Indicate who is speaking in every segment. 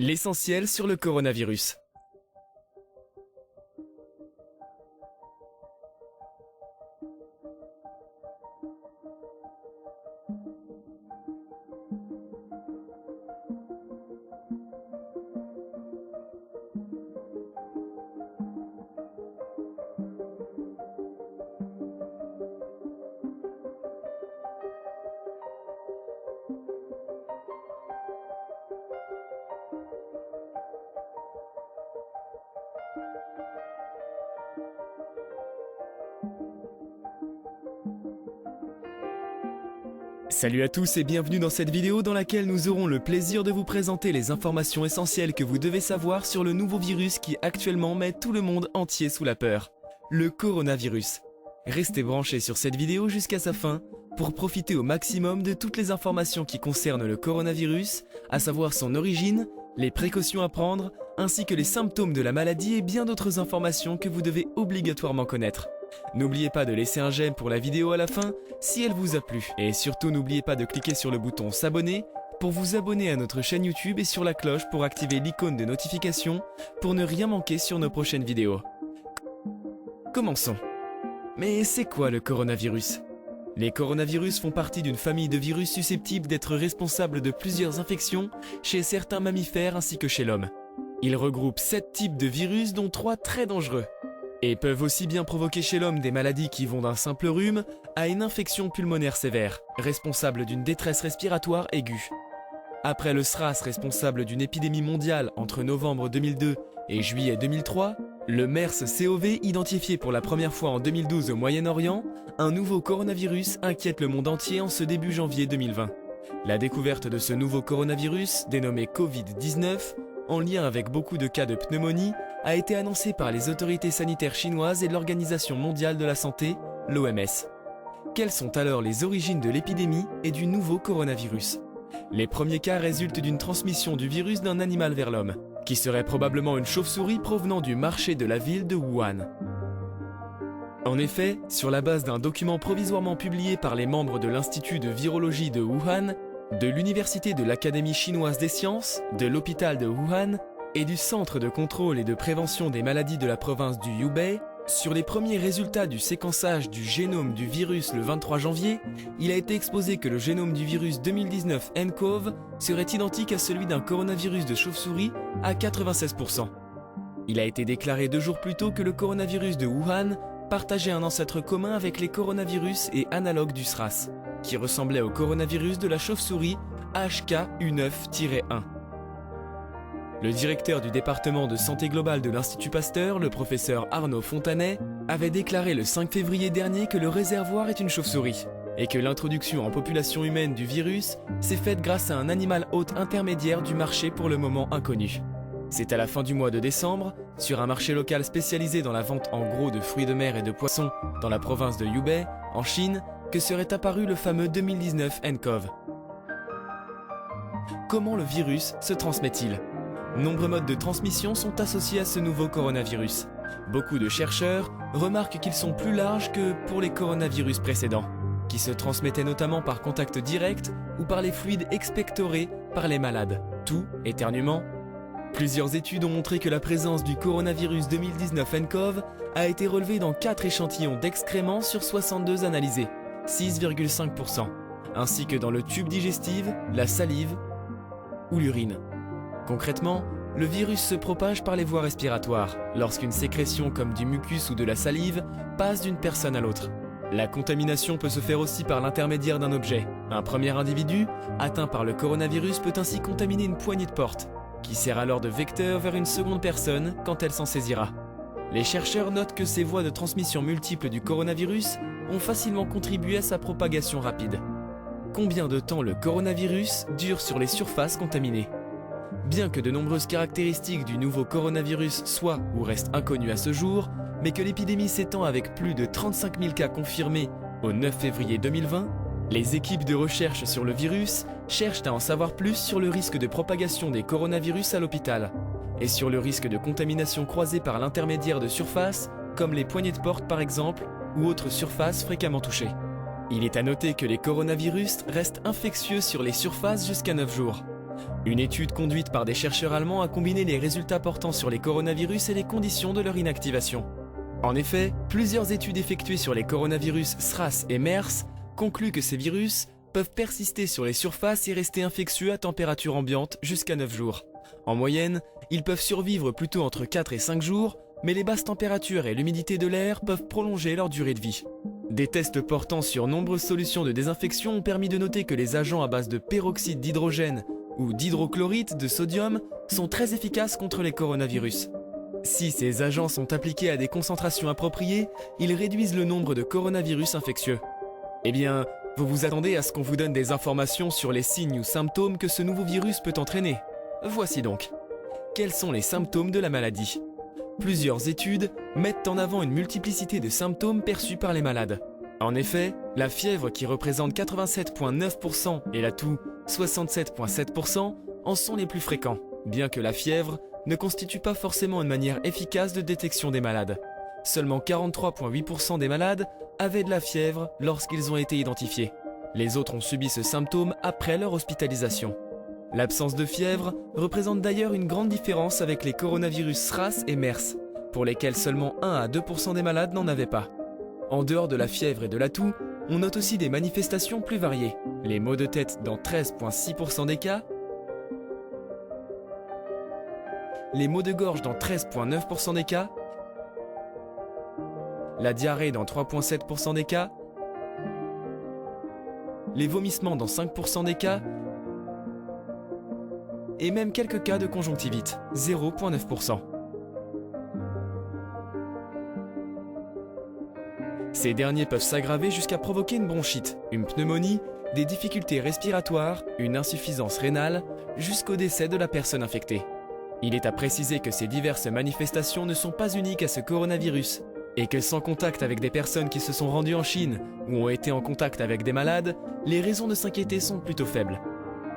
Speaker 1: L'essentiel sur le coronavirus. Salut à tous et bienvenue dans cette vidéo dans laquelle nous aurons le plaisir de vous présenter les informations essentielles que vous devez savoir sur le nouveau virus qui actuellement met tout le monde entier sous la peur, le coronavirus. Restez branchés sur cette vidéo jusqu'à sa fin pour profiter au maximum de toutes les informations qui concernent le coronavirus, à savoir son origine, les précautions à prendre, ainsi que les symptômes de la maladie et bien d'autres informations que vous devez obligatoirement connaître. N'oubliez pas de laisser un j'aime pour la vidéo à la fin si elle vous a plu. Et surtout n'oubliez pas de cliquer sur le bouton s'abonner pour vous abonner à notre chaîne YouTube et sur la cloche pour activer l'icône de notification pour ne rien manquer sur nos prochaines vidéos. Commençons. Mais c'est quoi le coronavirus ? Les coronavirus font partie d'une famille de virus susceptibles d'être responsables de plusieurs infections chez certains mammifères ainsi que chez l'homme. Ils regroupent 7 types de virus dont 3 très dangereux. Et peuvent aussi bien provoquer chez l'homme des maladies qui vont d'un simple rhume à une infection pulmonaire sévère, responsable d'une détresse respiratoire aiguë. Après le SRAS responsable d'une épidémie mondiale entre novembre 2002 et juillet 2003, le MERS-CoV identifié pour la première fois en 2012 au Moyen-Orient, un nouveau coronavirus inquiète le monde entier en ce début janvier 2020. La découverte de ce nouveau coronavirus, dénommé Covid-19, en lien avec beaucoup de cas de pneumonie, a été annoncé par les autorités sanitaires chinoises et l'Organisation mondiale de la santé, l'OMS. Quelles sont alors les origines de l'épidémie et du nouveau coronavirus ? Les premiers cas résultent d'une transmission du virus d'un animal vers l'homme, qui serait probablement une chauve-souris provenant du marché de la ville de Wuhan. En effet, sur la base d'un document provisoirement publié par les membres de l'Institut de virologie de Wuhan, de l'Université de l'Académie chinoise des sciences, de l'hôpital de Wuhan et du Centre de contrôle et de prévention des maladies de la province du Hubei, sur les premiers résultats du séquençage du génome du virus le 23 janvier, il a été exposé que le génome du virus 2019 nCoV serait identique à celui d'un coronavirus de chauve-souris à 96%. Il a été déclaré 2 jours plus tôt que le coronavirus de Wuhan partageait un ancêtre commun avec les coronavirus et analogues du SRAS, qui ressemblait au coronavirus de la chauve-souris HKU9-1. Le directeur du département de santé globale de l'Institut Pasteur, le professeur Arnaud Fontanet, avait déclaré le 5 février dernier que le réservoir est une chauve-souris et que l'introduction en population humaine du virus s'est faite grâce à un animal hôte intermédiaire du marché pour le moment inconnu. C'est à la fin du mois de décembre, sur un marché local spécialisé dans la vente en gros de fruits de mer et de poissons dans la province de Hubei, en Chine, que serait apparu le fameux 2019 nCoV. Comment le virus se transmet-il ? Nombreux modes de transmission sont associés à ce nouveau coronavirus. Beaucoup de chercheurs remarquent qu'ils sont plus larges que pour les coronavirus précédents, qui se transmettaient notamment par contact direct ou par les fluides expectorés par les malades, tout éternuement. Plusieurs études ont montré que la présence du coronavirus 2019 nCoV a été relevée dans 4 échantillons d'excréments sur 62 analysés, 6,5%, ainsi que dans le tube digestif, la salive ou l'urine. Concrètement, le virus se propage par les voies respiratoires, lorsqu'une sécrétion comme du mucus ou de la salive passe d'une personne à l'autre. La contamination peut se faire aussi par l'intermédiaire d'un objet. Un premier individu, atteint par le coronavirus, peut ainsi contaminer une poignée de porte, qui sert alors de vecteur vers une seconde personne quand elle s'en saisira. Les chercheurs notent que ces voies de transmission multiples du coronavirus ont facilement contribué à sa propagation rapide. Combien de temps le coronavirus dure sur les surfaces contaminées ? Bien que de nombreuses caractéristiques du nouveau coronavirus soient ou restent inconnues à ce jour, mais que l'épidémie s'étend avec plus de 35 000 cas confirmés au 9 février 2020, les équipes de recherche sur le virus cherchent à en savoir plus sur le risque de propagation des coronavirus à l'hôpital et sur le risque de contamination croisée par l'intermédiaire de surfaces, comme les poignées de porte par exemple, ou autres surfaces fréquemment touchées. Il est à noter que les coronavirus restent infectieux sur les surfaces jusqu'à 9 jours. Une étude conduite par des chercheurs allemands a combiné les résultats portant sur les coronavirus et les conditions de leur inactivation. En effet, plusieurs études effectuées sur les coronavirus SRAS et MERS concluent que ces virus peuvent persister sur les surfaces et rester infectieux à température ambiante jusqu'à 9 jours. En moyenne, ils peuvent survivre plutôt entre 4 et 5 jours, mais les basses températures et l'humidité de l'air peuvent prolonger leur durée de vie. Des tests portant sur nombreuses solutions de désinfection ont permis de noter que les agents à base de peroxyde d'hydrogène ou d'hydrochlorite de sodium sont très efficaces contre les coronavirus. Si ces agents sont appliqués à des concentrations appropriées, ils réduisent le nombre de coronavirus infectieux. Eh bien, vous vous attendez à ce qu'on vous donne des informations sur les signes ou symptômes que ce nouveau virus peut entraîner. Voici donc. Quels sont les symptômes de la maladie ? Plusieurs études mettent en avant une multiplicité de symptômes perçus par les malades. En effet, la fièvre qui représente 87,9% et la toux 67,7% en sont les plus fréquents, bien que la fièvre ne constitue pas forcément une manière efficace de détection des malades. Seulement 43,8% des malades avaient de la fièvre lorsqu'ils ont été identifiés. Les autres ont subi ce symptôme après leur hospitalisation. L'absence de fièvre représente d'ailleurs une grande différence avec les coronavirus SRAS et MERS, pour lesquels seulement 1 à 2% des malades n'en avaient pas. En dehors de la fièvre et de la toux, on note aussi des manifestations plus variées. Les maux de tête dans 13,6% des cas, les maux de gorge dans 13,9% des cas, la diarrhée dans 3,7% des cas, les vomissements dans 5% des cas, et même quelques cas de conjonctivite, 0,9%. Ces derniers peuvent s'aggraver jusqu'à provoquer une bronchite, une pneumonie, des difficultés respiratoires, une insuffisance rénale, jusqu'au décès de la personne infectée. Il est à préciser que ces diverses manifestations ne sont pas uniques à ce coronavirus, et que sans contact avec des personnes qui se sont rendues en Chine ou ont été en contact avec des malades, les raisons de s'inquiéter sont plutôt faibles.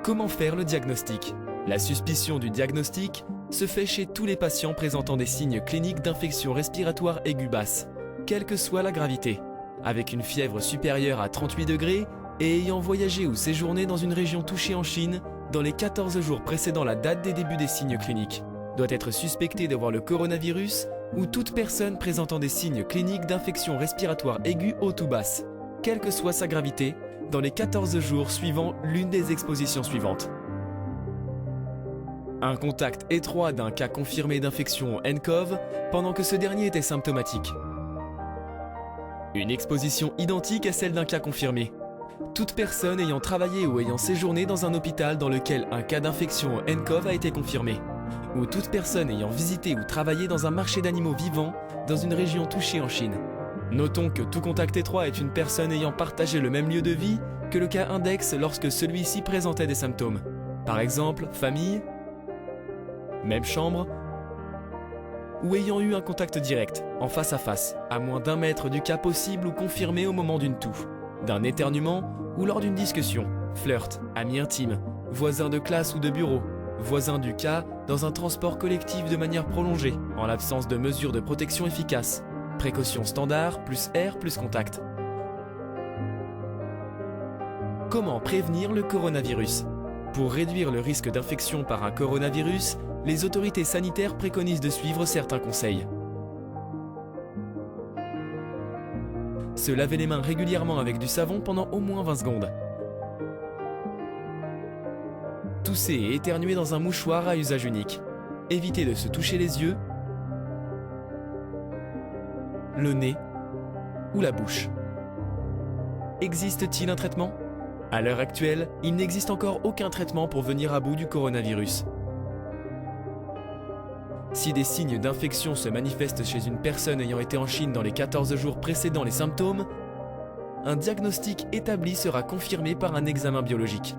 Speaker 1: Comment faire le diagnostic ? La suspicion du diagnostic se fait chez tous les patients présentant des signes cliniques d'infection respiratoire aiguë basse, quelle que soit la gravité, avec une fièvre supérieure à 38 degrés et ayant voyagé ou séjourné dans une région touchée en Chine dans les 14 jours précédant la date des débuts des signes cliniques, doit être suspecté d'avoir le coronavirus ou toute personne présentant des signes cliniques d'infection respiratoire aiguë haute ou basse, quelle que soit sa gravité, dans les 14 jours suivant l'une des expositions suivantes. Un contact étroit d'un cas confirmé d'infection au nCoV pendant que ce dernier était symptomatique. Une exposition identique à celle d'un cas confirmé. Toute personne ayant travaillé ou ayant séjourné dans un hôpital dans lequel un cas d'infection au nCoV a été confirmé. Ou toute personne ayant visité ou travaillé dans un marché d'animaux vivants dans une région touchée en Chine. Notons que tout contact étroit est une personne ayant partagé le même lieu de vie que le cas index lorsque celui-ci présentait des symptômes. Par exemple, famille, même chambre, ou ayant eu un contact direct, en face à face, à moins d'1 mètre du cas possible ou confirmé au moment d'une toux, d'un éternuement ou lors d'une discussion, flirt, ami intime, voisin de classe ou de bureau, voisin du cas dans un transport collectif de manière prolongée, en l'absence de mesures de protection efficaces, précaution standard plus air plus contact. Comment prévenir le coronavirus ? Pour réduire le risque d'infection par un coronavirus, les autorités sanitaires préconisent de suivre certains conseils. Se laver les mains régulièrement avec du savon pendant au moins 20 secondes. Tousser et éternuer dans un mouchoir à usage unique. Éviter de se toucher les yeux, le nez ou la bouche. Existe-t-il un traitement ? À l'heure actuelle, il n'existe encore aucun traitement pour venir à bout du coronavirus. Si des signes d'infection se manifestent chez une personne ayant été en Chine dans les 14 jours précédant les symptômes, un diagnostic établi sera confirmé par un examen biologique.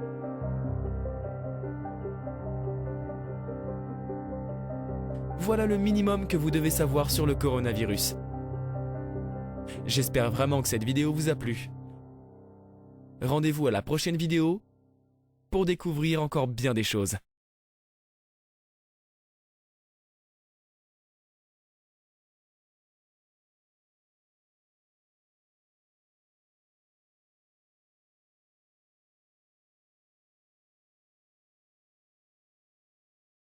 Speaker 1: Voilà le minimum que vous devez savoir sur le coronavirus. J'espère vraiment que cette vidéo vous a plu. Rendez-vous à la prochaine vidéo pour découvrir encore bien des choses.